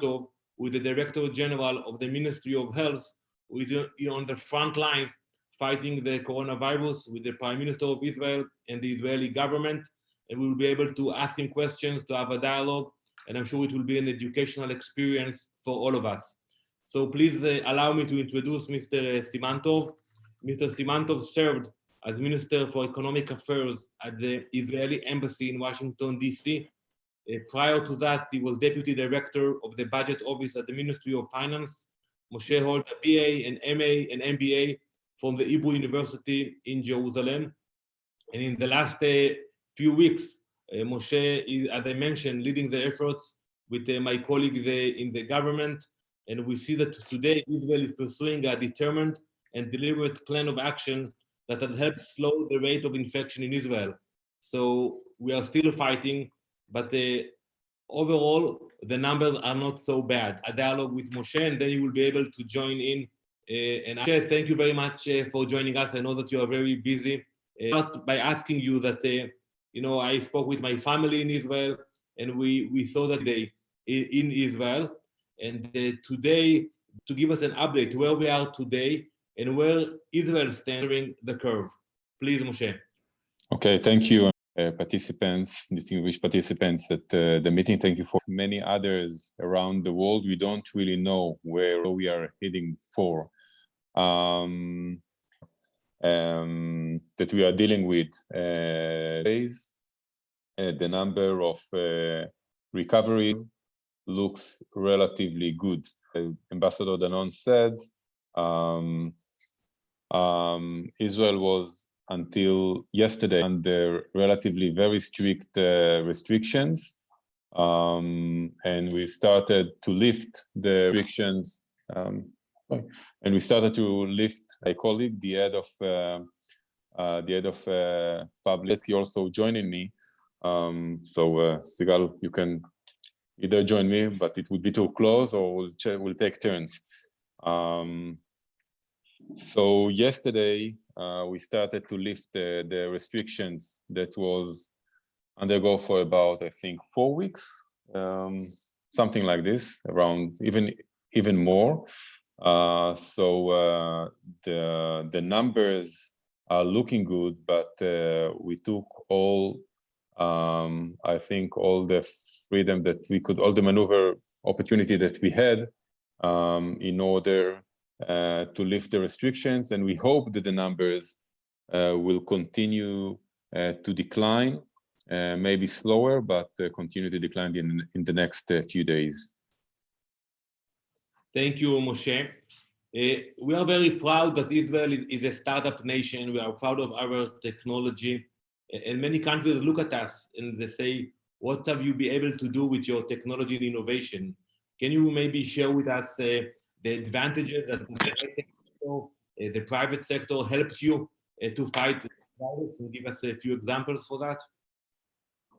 with the Director General of the Ministry of Health, who is on the front lines fighting the coronavirus with the Prime Minister of Israel and the Israeli government. And we will be able to ask him questions, to have a dialogue, and I'm sure it will be an educational experience for all of us. So please allow me to introduce Mr. Simantov. Mr. Simantov served as Minister for Economic Affairs at the Israeli Embassy in Washington, D.C. Prior to that, he was Deputy Director of the Budget Office at the Ministry of Finance. Moshe holds a BA, an MA, and MBA from the Hebrew University in Jerusalem. And in the last few weeks, Moshe is, as I mentioned, leading the efforts with my colleagues in the government. And we see that today Israel is pursuing a determined and deliberate plan of action that has helped slow the rate of infection in Israel. So we are still fighting, but overall, the numbers are not so bad. A dialogue with Moshe, and then you will be able to join in. And Moshe, thank you very much for joining us. I know that you are very busy. By asking you that, I spoke with my family in Israel, and we saw that they in Israel. And today, to give us an update where we are today and where Israel stands during the curve. Please, Moshe. Okay, thank you, participants, distinguished participants at the meeting. Thank you for many others around the world. We don't really know where we are heading for. That we are dealing with days. The number of recoveries looks relatively good. Ambassador Danon said Israel was until yesterday under relatively very strict restrictions, and we started to lift the restrictions. And we started to lift. My colleague, the head of public, also joining me. So Sigal, you can either join me, but it would be too close, or we'll take turns. So yesterday we started to lift the restrictions that was undergo for about, I think, 4 weeks, something like this, around even more. So the numbers are looking good, but we took all, I think, all the freedom that we could, all the maneuver opportunity that we had in order to lift the restrictions, and we hope that the numbers will continue to decline, maybe slower, but continue to decline in the next few days. Thank you, Moshe. We are very proud that Israel is a startup nation. We are proud of our technology. And many countries look at us and they say, what have you been able to do with your technology and innovation? Can you maybe share with us the advantages that the private sector helped you to fight the virus, and give us a few examples for that?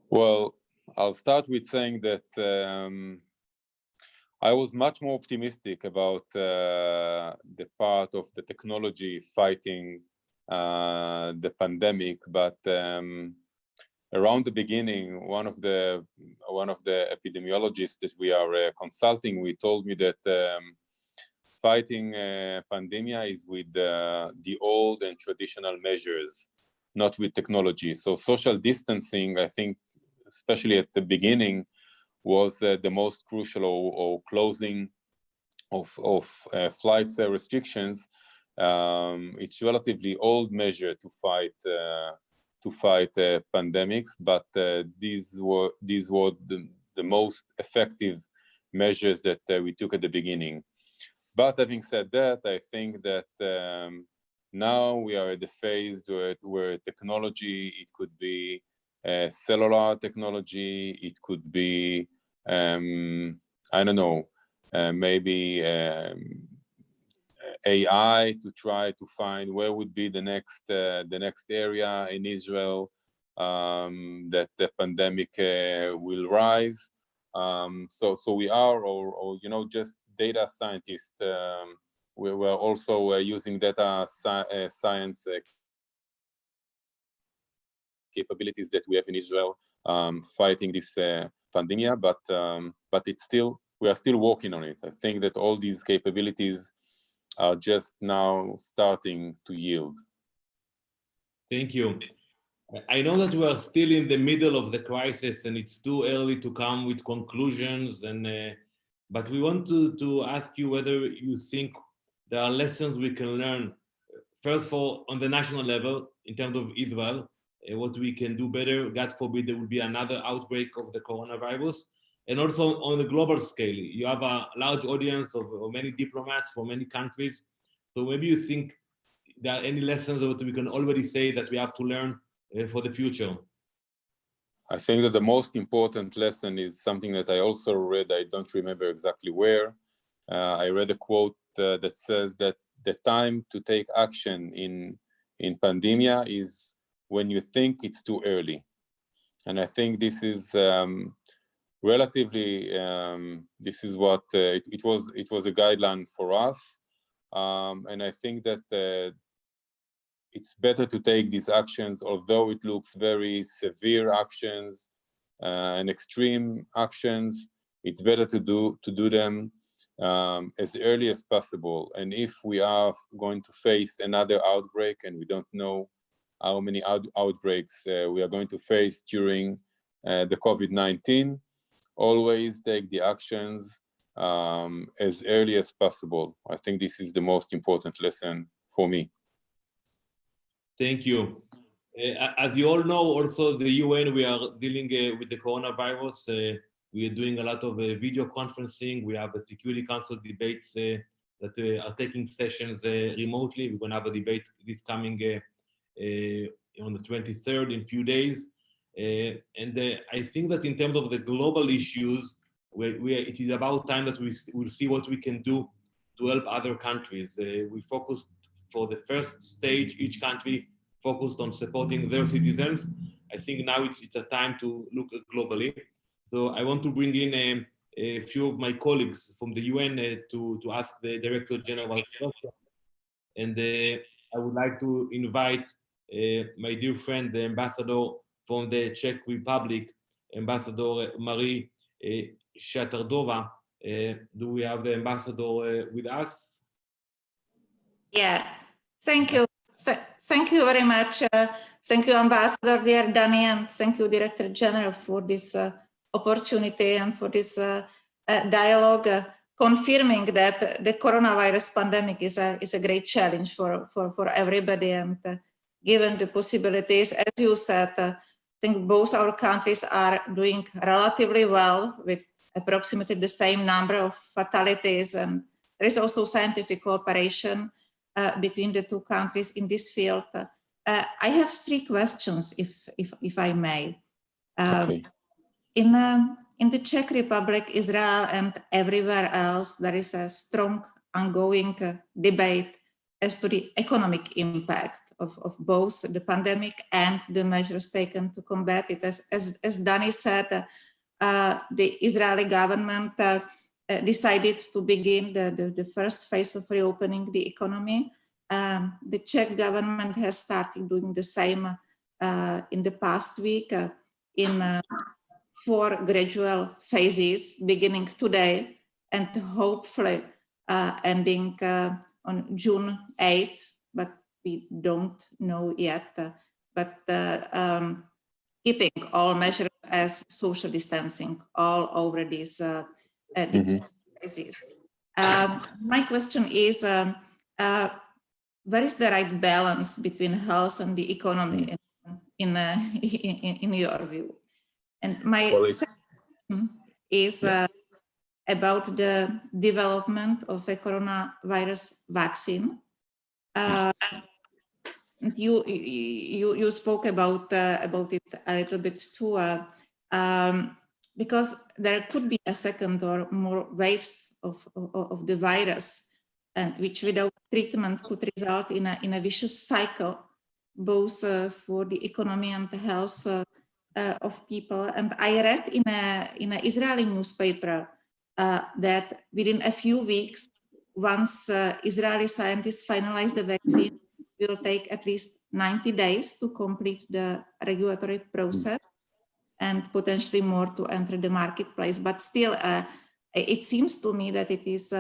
Well, I'll start with saying that I was much more optimistic about the part of the technology fighting the pandemic, but around the beginning, one of the epidemiologists that we are consulting with told me that fighting pandemia is with the old and traditional measures, not with technology. So social distancing, I think, especially at the beginning, was the most crucial, or closing of flights restrictions. It's relatively old measure to fight pandemics, but these were the most effective measures that we took at the beginning. But having said that, I think that now we are at the phase where technology, it could be cellular technology, it could be, I don't know, maybe AI to try to find where would be the next area in Israel that the pandemic will rise. So we are, or just data scientists. We're also using data science capabilities that we have in Israel fighting this pandemia, but it's still we are still working on it. I think that all these capabilities are just now starting to yield. Thank you. I know that we are still in the middle of the crisis and it's too early to come with conclusions, but we want to ask you whether you think there are lessons we can learn, first on the national level in terms of Israel, what we can do better. God forbid there will be another outbreak of the coronavirus, and also on the global scale. You have a large audience of many diplomats from many countries, so maybe you think there are any lessons that we can already say that we have to learn for the future? I think that the most important lesson is something that I also read. I don't remember exactly where. I read a quote that says that the time to take action in pandemia is when you think it's too early. And I think this is relatively, this is what it was a guideline for us. And I think that it's better to take these actions, although it looks very severe actions and extreme actions. It's better to do them as early as possible. And if we are going to face another outbreak, and we don't know how many outbreaks we are going to face during the COVID-19, always take the actions as early as possible. I think this is the most important lesson for me. Thank you. As you all know, also the UN, we are dealing with the coronavirus. We are doing a lot of video conferencing. We have a Security Council debates that are taking sessions remotely. We're going to have a debate this coming on the 23rd in a few days. And I think that in terms of the global issues, it is about time that we will see what we can do to help other countries. We focused for the first stage, each country focused on supporting their citizens. I think now it's a time to look globally. So I want to bring in a few of my colleagues from the UN to ask the Director General question. And I would like to invite my dear friend, the ambassador from the Czech Republic, Ambassador Marie Shatardova. Do we have the ambassador with us? Yeah, thank you. Thank you very much. Thank you, Ambassador, dear Danny, and thank you, Director General, for this opportunity and for this dialogue, confirming that the coronavirus pandemic is a great challenge for everybody. And given the possibilities, as you said, I think both our countries are doing relatively well with approximately the same number of fatalities. And there is also scientific cooperation between the two countries in this field. I have three questions, if I may. Okay. In the Czech Republic, Israel, and everywhere else, there is a strong ongoing debate as to the economic impact of both the pandemic and the measures taken to combat it. As Danny said, the Israeli government decided to begin the first phase of reopening the economy. The Czech government has started doing the same in the past week in 4 gradual phases, beginning today and hopefully ending on June 8th, but we don't know yet. But keeping all measures as social distancing all over these phases. My question is, where is the right balance between health and the economy in your view? And my second question is about the development of a coronavirus vaccine. And you spoke about it a little bit too, because there could be a second or more waves of the virus, and which without treatment could result in a vicious cycle, both for the economy and the health of people. And I read in an Israeli newspaper that within a few weeks, once Israeli scientists finalize the vaccine, it will take at least 90 days to complete the regulatory process and potentially more to enter the marketplace. But still, it seems to me that it is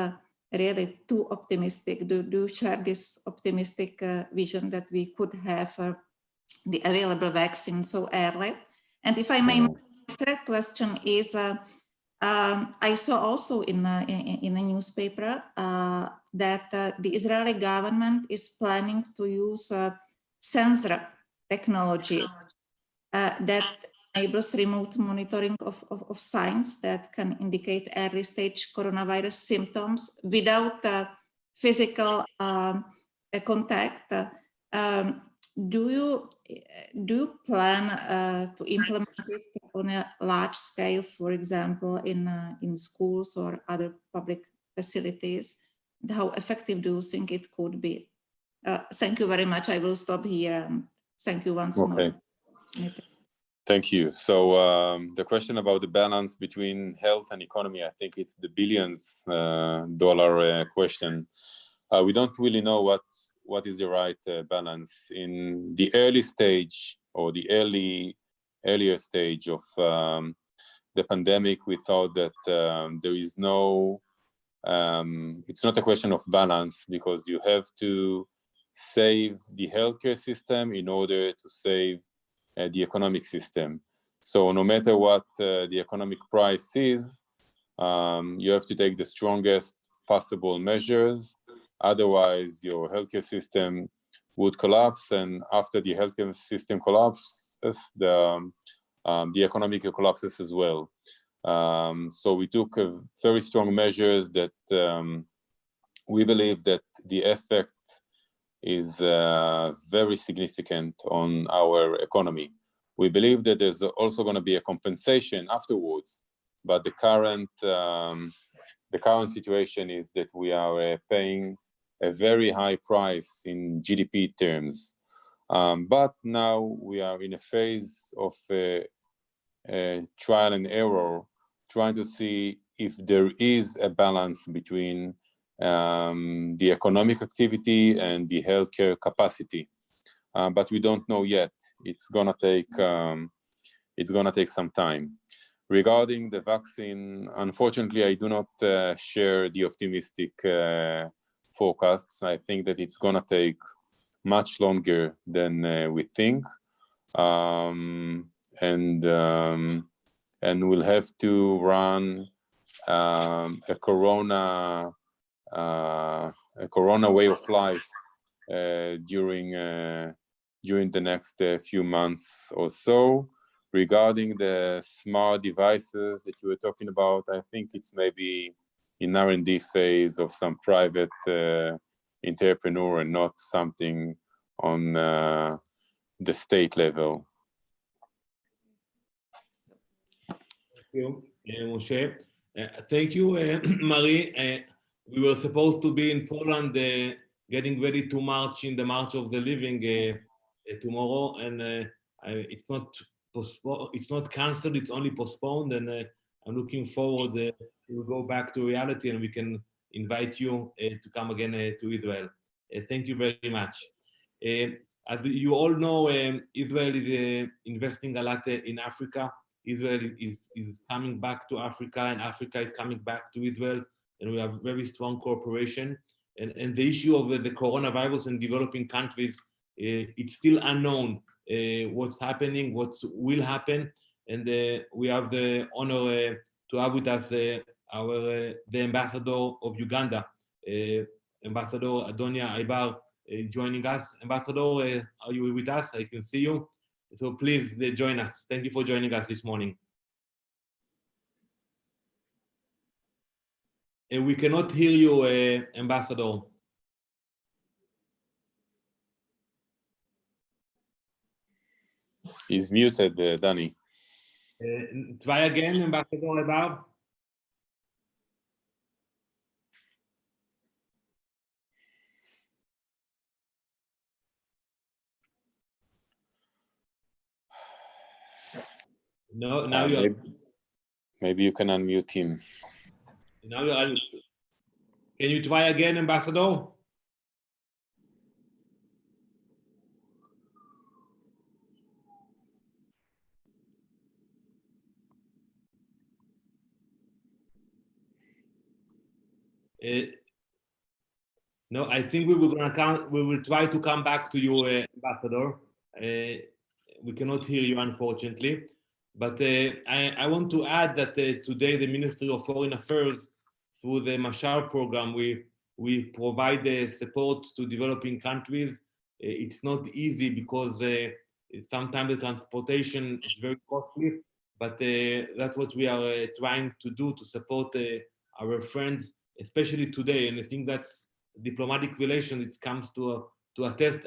really too optimistic. Do you share this optimistic vision that we could have the available vaccine so early? And if I may, my third question is, I saw also in a newspaper that the Israeli government is planning to use sensor technology that enables remote monitoring of signs that can indicate early stage coronavirus symptoms without physical contact. Do you plan to implement it on a large scale, for example, in schools or other public facilities? And how effective do you think it could be? Thank you very much. I will stop here. Thank you once more. Thank you. So the question about the balance between health and economy, I think it's the billions dollar question. We don't really know what is the right balance. In the early stage or the earlier stage of the pandemic, we thought that there is no, it's not a question of balance, because you have to save the healthcare system in order to save the economic system. So no matter what the economic price is, you have to take the strongest possible measures. Otherwise, your healthcare system would collapse, and after the healthcare system collapses, the economic collapses as well. So we took very strong measures that we believe that the effect is very significant on our economy. We believe that there's also going to be a compensation afterwards, but the current situation is that we are paying a very high price in GDP terms. But now we are in a phase of trial and error, trying to see if there is a balance between the economic activity and the healthcare capacity, but we don't know yet. It's gonna take some time. Regarding the vaccine, unfortunately, I do not share the optimistic forecasts. I think that it's gonna take much longer than we think, and we'll have to run a corona way of life during the next few months or so. Regarding the smart devices that you were talking about, I think it's maybe in R&D phase of some private entrepreneur and not something on the state level. Thank you, Moshe. Thank you, Marie. We were supposed to be in Poland getting ready to march in the March of the Living tomorrow, and it's not canceled, it's only postponed, and I'm looking forward to go back to reality, and we can invite you to come again to Israel. Thank you very much. As you all know, Israel is investing a lot in Africa. Israel is coming back to Africa, and Africa is coming back to Israel, and we have very strong cooperation. And the issue of the coronavirus in developing countries, it's still unknown what's happening, what will happen. And we have the honor to have with us the ambassador of Uganda, Ambassador Adonia Ibar, joining us. Ambassador, are you with us? I can see you. So please join us. Thank you for joining us this morning. We cannot hear you, Ambassador. He's muted, Danny. Try again, Ambassador Ibar. No, now you're... Maybe you can unmute him. Now you're... Can you try again, Ambassador? No, I think we will try to come back to you, Ambassador. We cannot hear you, unfortunately. But I want to add that today the Ministry of Foreign Affairs, through the Mashar program, we provide support to developing countries. It's not easy because sometimes the transportation is very costly, but that's what we are trying to do to support our friends, especially today. And I think that's diplomatic relations. It comes to a test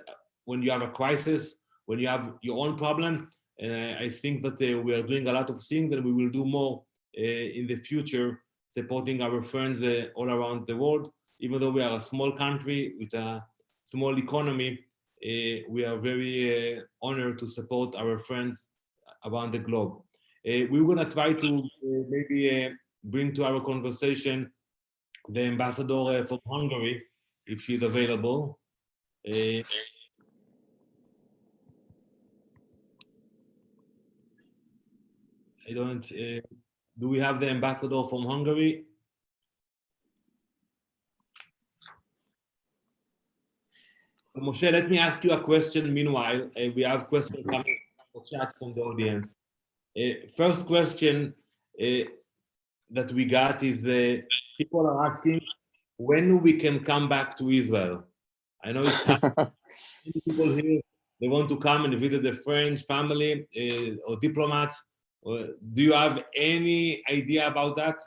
when you have a crisis, when you have your own problem. And I think that we are doing a lot of things, and we will do more in the future, supporting our friends all around the world. Even though we are a small country with a small economy, we are very honored to support our friends around the globe. We're going to try to maybe bring to our conversation the ambassador from Hungary, if she's available. I don't, do we have the ambassador from Hungary? Moshe, let me ask you a question meanwhile. We have questions coming from the chat from the audience. First question that we got is people are asking when we can come back to Israel. I know it's people here, they want to come and visit their friends, family, or diplomats. Do you have any idea about that?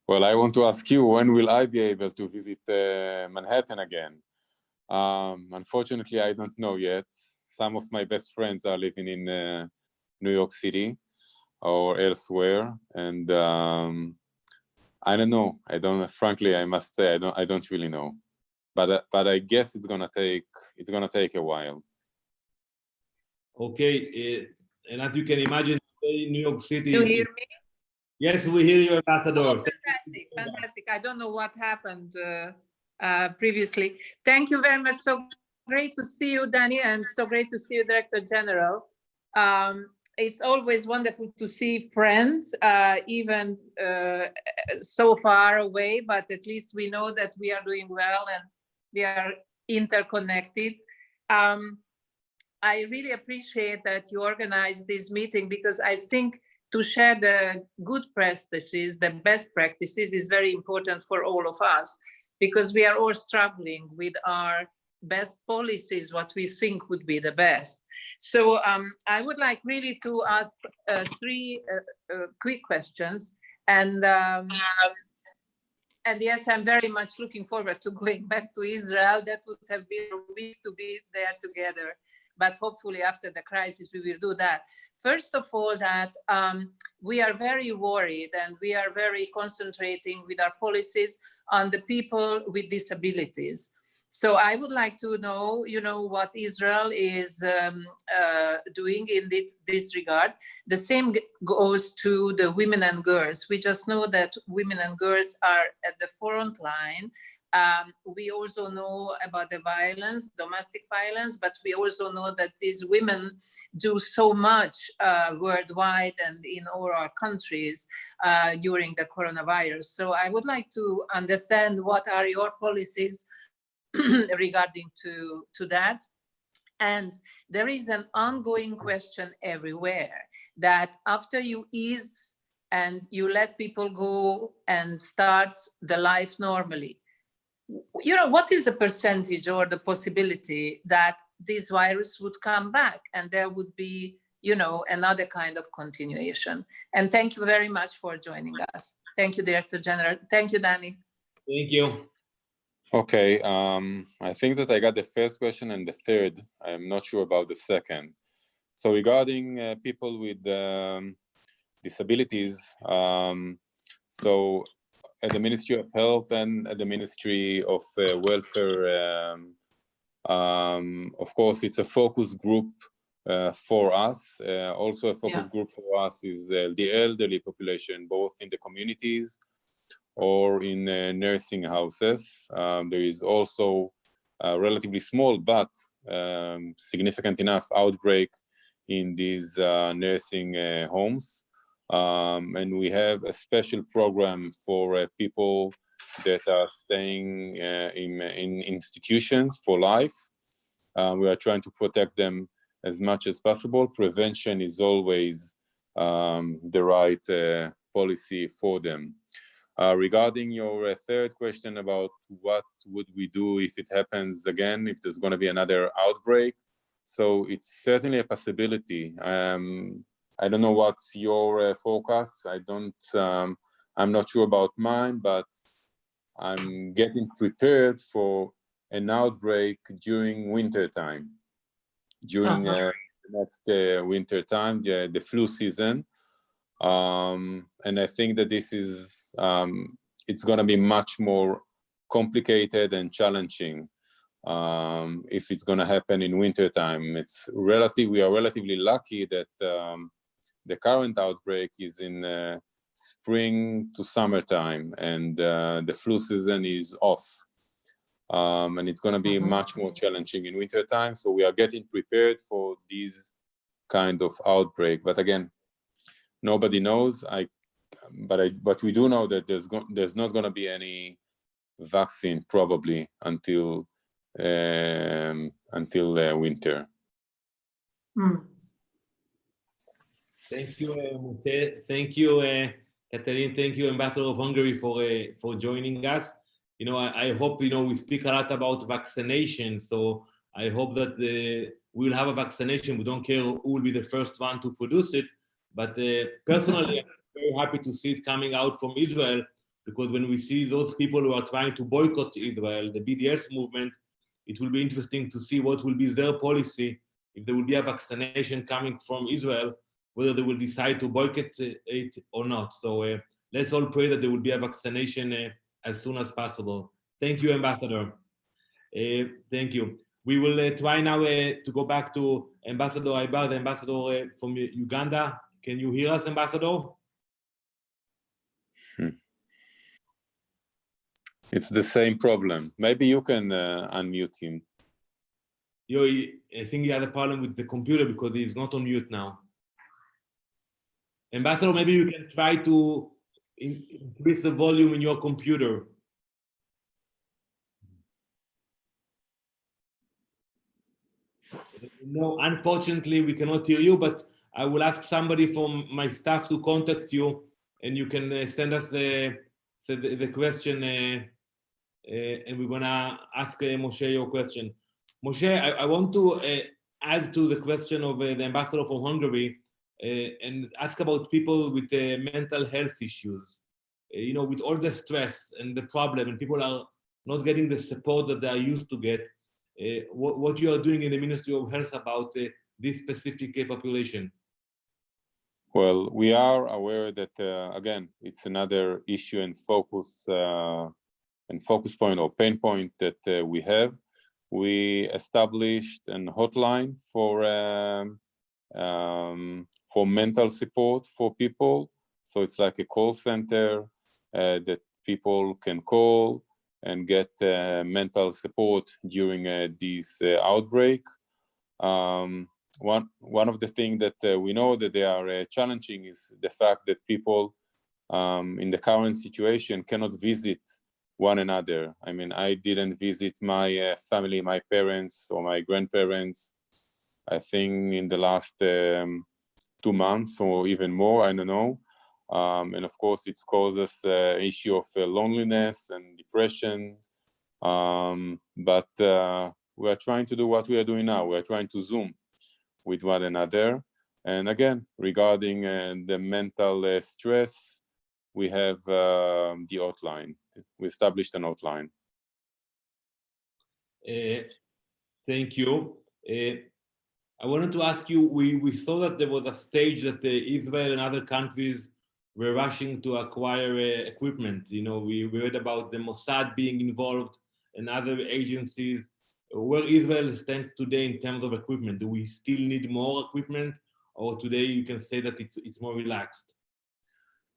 Well, I want to ask you, when will I be able to visit Manhattan again? Unfortunately, I don't know yet. Some of my best friends are living in New York City or elsewhere, and I don't know. Frankly, I must say, I don't really know. But I guess it's gonna take a while. Okay, and as you can imagine, New York City. Do you hear me? Yes, we hear you, Ambassador. Oh, fantastic, fantastic. I don't know what happened previously. Thank you very much. So great to see you, Danny, and so great to see you, Director General. It's always wonderful to see friends, even so far away, but at least we know that we are doing well and we are interconnected. I really appreciate that you organized this meeting, because I think to share the good practices, the best practices, is very important for all of us, because we are all struggling with our best policies, what we think would be the best. So I would like really to ask three quick questions. And yes, I'm very much looking forward to going back to Israel. That would have been a week to be there together. But hopefully after the crisis, we will do that. First of all, that we are very worried, and we are very concentrating with our policies on the people with disabilities. So I would like to know, what Israel is doing in this regard. The same goes to the women and girls. We just know that women and girls are at the front line. We also know about the violence, domestic violence, but we also know that these women do so much worldwide and in all our countries during the coronavirus. So I would like to understand what are your policies regarding to that. And there is an ongoing question everywhere, that after you ease and you let people go and start the life normally, what is the percentage or the possibility that this virus would come back and there would be, another kind of continuation? And thank you very much for joining us. Thank you, Director General. Thank you, Danny. Thank you. Okay, I think that I got the first question and the third. I'm not sure about the second. So regarding people with disabilities, so at the Ministry of Health and at the Ministry of Welfare, of course, it's a focus group for us. Also a focus group for us is the elderly population, both in the communities or in nursing houses. There is also a relatively small but significant enough outbreak in these nursing homes. And we have a special program for people that are staying in institutions for life. We are trying to protect them as much as possible. Prevention is always the right policy for them. Regarding your third question about what would we do if it happens again, if there's going to be another outbreak. So it's certainly a possibility. I don't know what's your forecast. I'm not sure about mine, but I'm getting prepared for an outbreak during winter time, during the next winter time, the flu season. And I think that this is, it's going to be much more complicated and challenging if it's going to happen in winter time. We are relatively lucky that the current outbreak is in spring to summertime, and the flu season is off. And it's going to be much more challenging in winter time. So we are getting prepared for these kind of outbreak. But again, nobody knows. But we do know that there's not going to be any vaccine probably until winter. Thank you, Moshe. Thank you, Catherine. Thank you, Ambassador of Hungary, for joining us. I hope we speak a lot about vaccination. So I hope that we'll have a vaccination. We don't care who will be the first one to produce it. But personally, I'm very happy to see it coming out from Israel, because when we see those people who are trying to boycott Israel, the BDS movement, it will be interesting to see what will be their policy if there will be a vaccination coming from Israel, whether they will decide to boycott it or not. So let's all pray that there will be a vaccination as soon as possible. Thank you, Ambassador. Thank you. We will try now to go back to Ambassador Aibar, the ambassador from Uganda. Can you hear us, Ambassador? It's the same problem. Maybe you can unmute him. I think he had a problem with the computer because he's not on mute now. Ambassador, maybe you can try to increase the volume in your computer. No, unfortunately, we cannot hear you, but I will ask somebody from my staff to contact you, and you can send us the question, and we're gonna ask Moshe your question. Moshe, I want to add to the question of the ambassador from Hungary and ask about people with mental health issues. With all the stress and the problem, and people are not getting the support that they are used to get. What you are doing in the Ministry of Health about this specific population? Well, we are aware that, again, it's another issue and focus point or pain point that we have. We established a hotline for mental support for people. So it's like a call center that people can call and get mental support during this outbreak. One of the things that we know that they are challenging is the fact that people in the current situation cannot visit one another. I mean, I didn't visit my family, my parents or my grandparents, I think in the last 2 months or even more, I don't know. And of course, it causes issue of loneliness and depression. But we are trying to do what we are doing now. We are trying to Zoom with one another. And again, regarding the mental stress, we have the hotline. We established an hotline. Thank you. I wanted to ask you, we saw that there was a stage that Israel and other countries were rushing to acquire equipment. We read about the Mossad being involved and other agencies. Where Israel stands today in terms of equipment? Do we still need more equipment, or today you can say that it's more relaxed?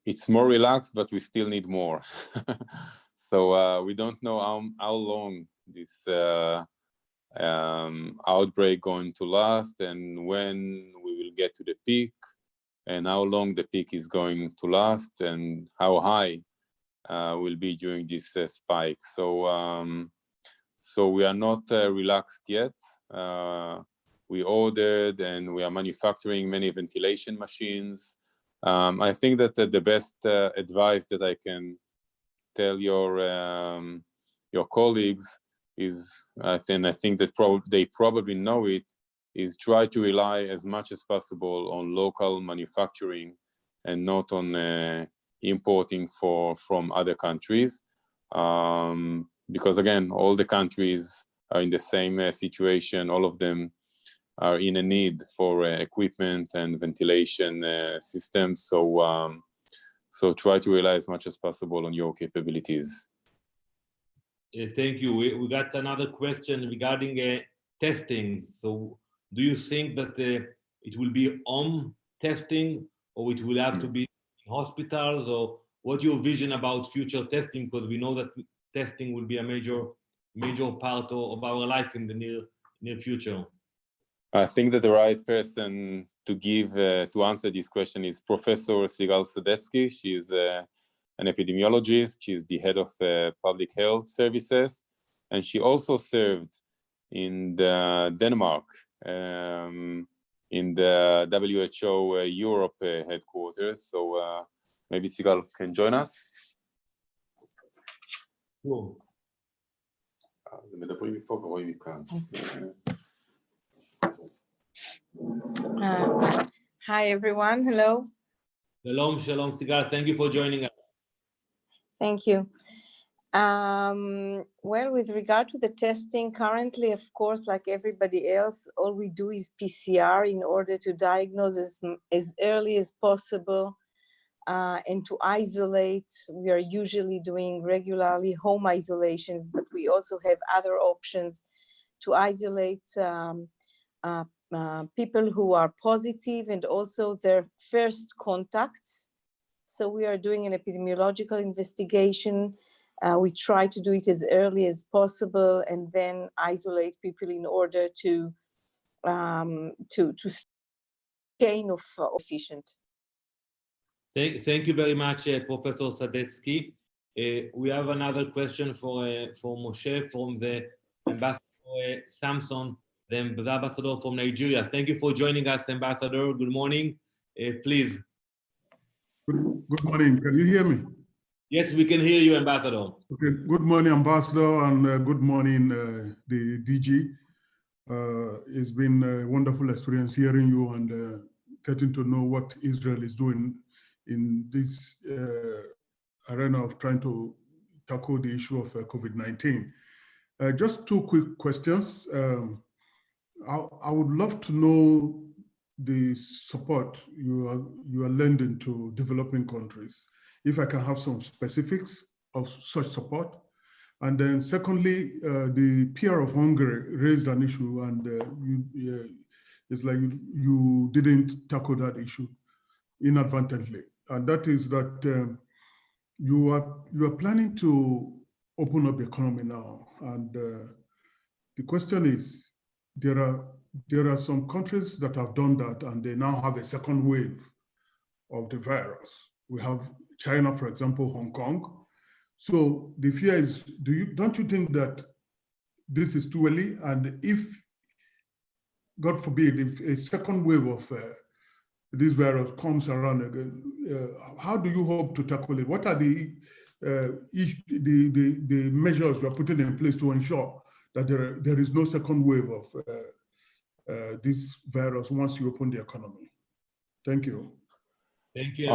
It's more relaxed, but we still need more. So we don't know how long this outbreak going to last, and when we will get to the peak, and how long the peak is going to last, and how high will be during this spike. So we are not relaxed yet. We ordered and we are manufacturing many ventilation machines. I think that the best advice that I can tell your colleagues is, I think that they probably know it, is try to rely as much as possible on local manufacturing and not on importing from other countries. Because again, all the countries are in the same situation. All of them are in a need for equipment and ventilation systems. So try to rely as much as possible on your capabilities. Thank you. We got another question regarding testing. So do you think that it will be home testing, or it will have to be in hospitals, or what's your vision about future testing? Because we know that testing will be a major part of our life in the near future. I think that the right person to answer this question is Professor Sigal Sadetsky. She is an epidemiologist. She is the head of public health services, and she also served in Denmark in the WHO Europe headquarters. So maybe Sigal can join us. Cool. Hi, everyone. Hello. Shalom, shalom, Sigal. Thank you for joining us. Thank you. Well, with regard to the testing, currently, of course, like everybody else, all we do is PCR in order to diagnose as early as possible and to isolate. We are usually doing regularly home isolations, but we also have other options to isolate people who are positive and also their first contacts. So we are doing an epidemiological investigation. We try to do it as early as possible and then isolate people in order to chain of efficient. Thank you very much, Professor Sadetsky. We have another question for Moshe from the Ambassador Samson, the Ambassador from Nigeria. Thank you for joining us, Ambassador. Good morning. Please. Good morning. Can you hear me? Yes, we can hear you, Ambassador. Okay. Good morning, Ambassador, and good morning, the DG. It's been a wonderful experience hearing you and getting to know what Israel is doing in this arena of trying to tackle the issue of COVID-19. Just two quick questions. I would love to know the support you are lending to developing countries. If I can have some specifics of such support. And then secondly, the PR of Hungary raised an issue, and it's like you didn't tackle that issue inadvertently. And that is that you are planning to open up the economy now. And the question is, there are some countries that have done that, and they now have a second wave of the virus. We have China, for example, Hong Kong. So the fear is, don't you think that this is too early? And if, God forbid, if a second wave of this virus comes around again, how do you hope to tackle it? What are the measures we are putting in place to ensure that there is no second wave of this virus once you open the economy? Thank you. Thank you.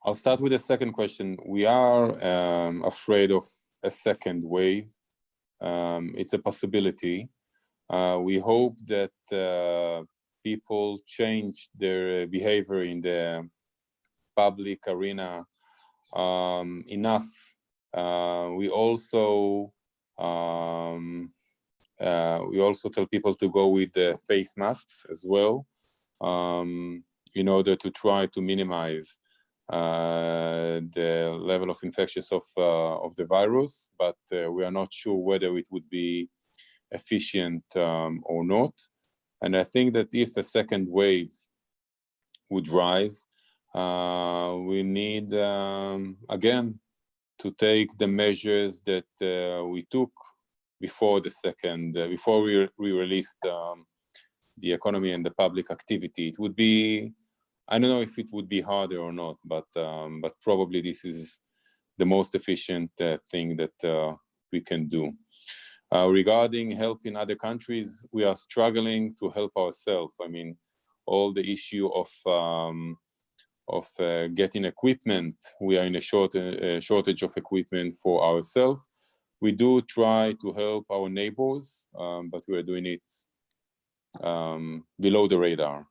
I'll start with the second question. We are afraid of a second wave. It's a possibility. We hope that people change their behavior in the public arena enough. We also tell people to go with the face masks as well, in order to try to minimize the level of infectious of the virus, but we are not sure whether it would be efficient or not. And I think that if a second wave would rise, we need, again, to take the measures that we took before before we released the economy and the public activity. It would be, I don't know if it would be harder or not, but probably this is the most efficient thing that we can do. Regarding help in other countries, we are struggling to help ourselves. I mean, all the issue of getting equipment, we are in a shortage of equipment for ourselves. We do try to help our neighbors, but we are doing it below the radar.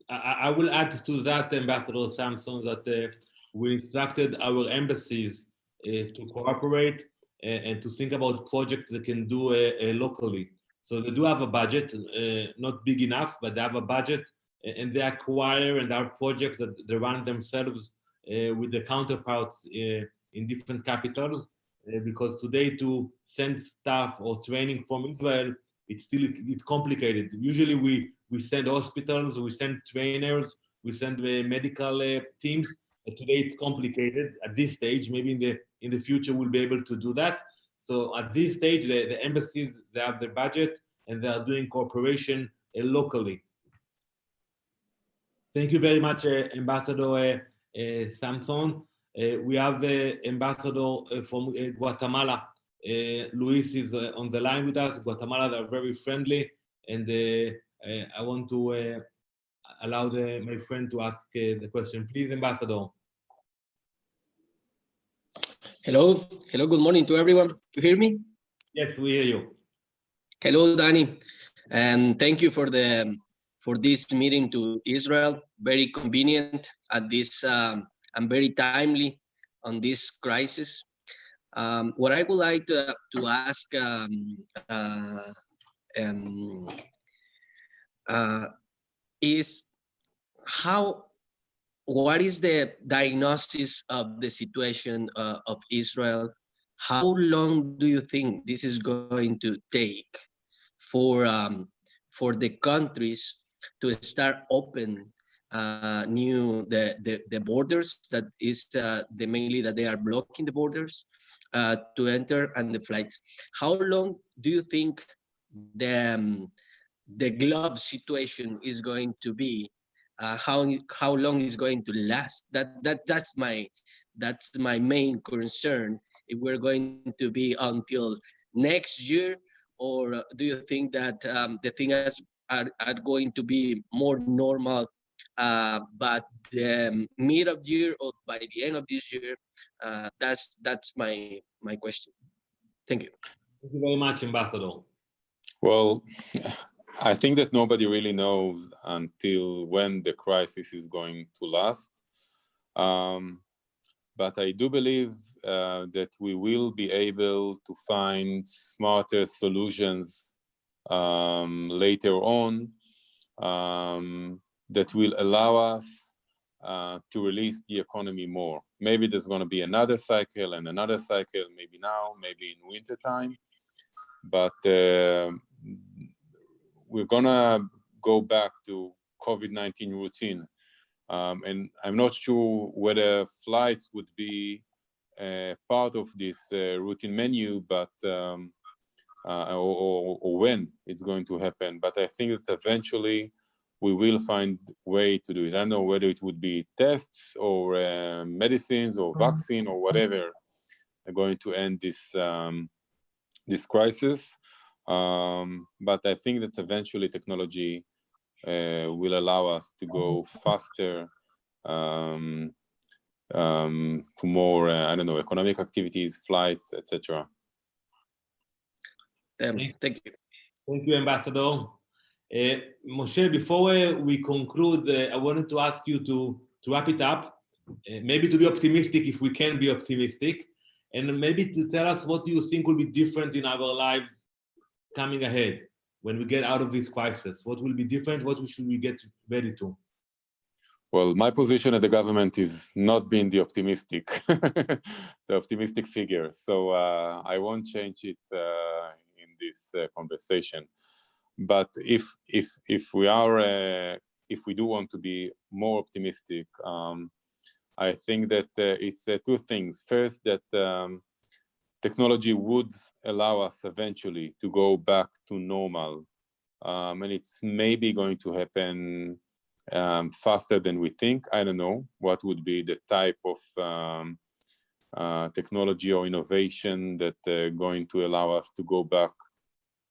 I will add to that, Ambassador Samson, that we instructed our embassies to cooperate and to think about projects they can do locally. So they do have a budget, not big enough, but they have a budget, and they acquire and have projects that they run themselves with the counterparts in different capitals. Because today to send staff or training from Israel, it's complicated. Usually we send hospitals, we send trainers, we send medical teams. Today it's complicated at this stage. Maybe in the future we'll be able to do that. So at this stage, the embassies, they have their budget and they are doing cooperation locally. Thank you very much, Ambassador Samson. We have the ambassador from Guatemala. Luis is on the line with us. Guatemala, they're very friendly, and I want to allow my friend to ask the question. Please, Ambassador. Hello, good morning to everyone. You hear me? Yes, we hear you. Hello, Danny, and thank you for this meeting to Israel. Very convenient at this and very timely on this crisis. What I would like to ask is what is the diagnosis of the situation of Israel? How long do you think this is going to take for the countries to start open the borders? That is mainly that they are blocking the borders to enter, and the flights. How long do you think the globe situation is going to be? How long is going to last? That's my main concern. If we're going to be until next year, or do you think that the things are going to be more normal, but the mid of the year or by the end of this year? That's my question. Thank you. Thank you very much, Ambassador. Well, I think that nobody really knows until when the crisis is going to last. But I do believe that we will be able to find smarter solutions later on that will allow us to release the economy more. Maybe there's going to be another cycle and another cycle, maybe now, maybe in winter time. But we're going to go back to COVID-19 routine. And I'm not sure whether flights would be part of this routine menu, but or when it's going to happen. But I think that eventually we will find a way to do it. I don't know whether it would be tests or medicines or vaccine or whatever are going to end this crisis. But I think that eventually technology will allow us to go faster to more, I don't know, economic activities, flights, etc. Thank you. Thank you, Ambassador. Moshe, before we conclude, I wanted to ask you to wrap it up, maybe to be optimistic if we can be optimistic, and maybe to tell us what you think will be different in our lives coming ahead when we get out of this crisis. What will be different? What should we get ready to? Well, my position at the government is not being the optimistic figure. So I won't change it in this conversation. But if we are if we do want to be more optimistic, I think that it's two things. First, that technology would allow us eventually to go back to normal. And it's maybe going to happen faster than we think. I don't know what would be the type of technology or innovation that going to allow us to go back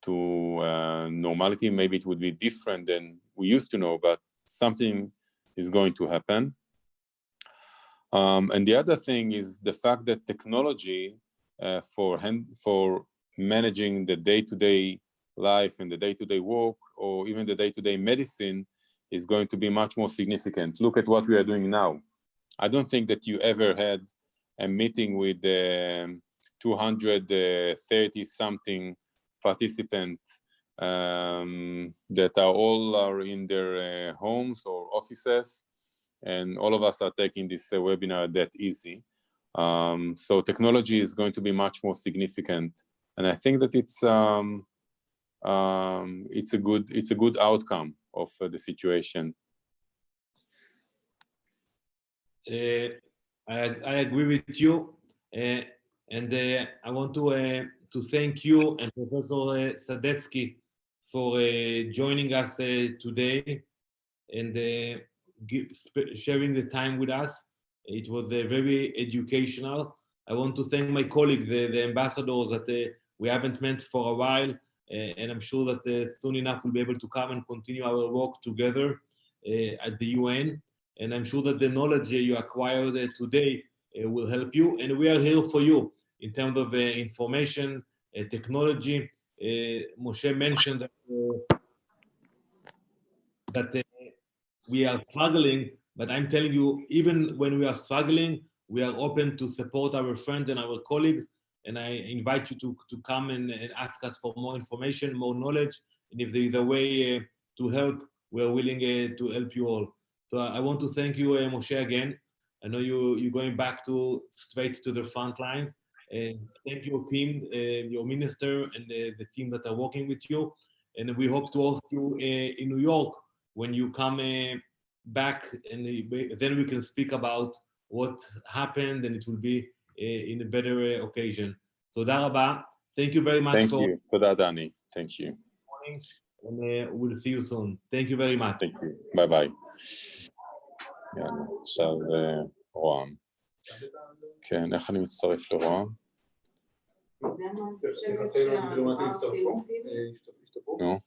to normality. Maybe it would be different than we used to know, but something is going to happen. And the other thing is the fact that technology for managing the day-to-day life and the day-to-day work, or even the day-to-day medicine, is going to be much more significant. Look at what we are doing now. I don't think that you ever had a meeting with 230-something participants that are all in their homes or offices, and all of us are taking this webinar that easy. So technology is going to be much more significant, and I think that it's a good outcome of the situation. I agree with you, and I want to thank you and Professor Sadetsky for joining us today and sharing the time with us. It was very educational. I want to thank my colleagues, the ambassadors that we haven't met for a while, and I'm sure that soon enough we'll be able to come and continue our work together at the UN. And I'm sure that the knowledge you acquired today will help you. And we are here for you in terms of information, technology. Moshe mentioned that we are struggling, but I'm telling you, even when we are struggling, we are open to support our friends and our colleagues. And I invite you to come and ask us for more information, more knowledge. And if there is a way to help, we're willing to help you all. So I want to thank you, Moshe, again. I know you're going back straight to the front lines. Thank your team, your minister, and the team that are working with you. And we hope to host you in New York when you come back, and then we can speak about what happened, and it will be in a better occasion. So, Daraba, thank you very much. Thank you for that, Danny. Thank you. And we'll see you soon. Thank you very much. Thank you. Bye bye. עכשיו רועם. כן, איך אני מצטרף לרועם? נו.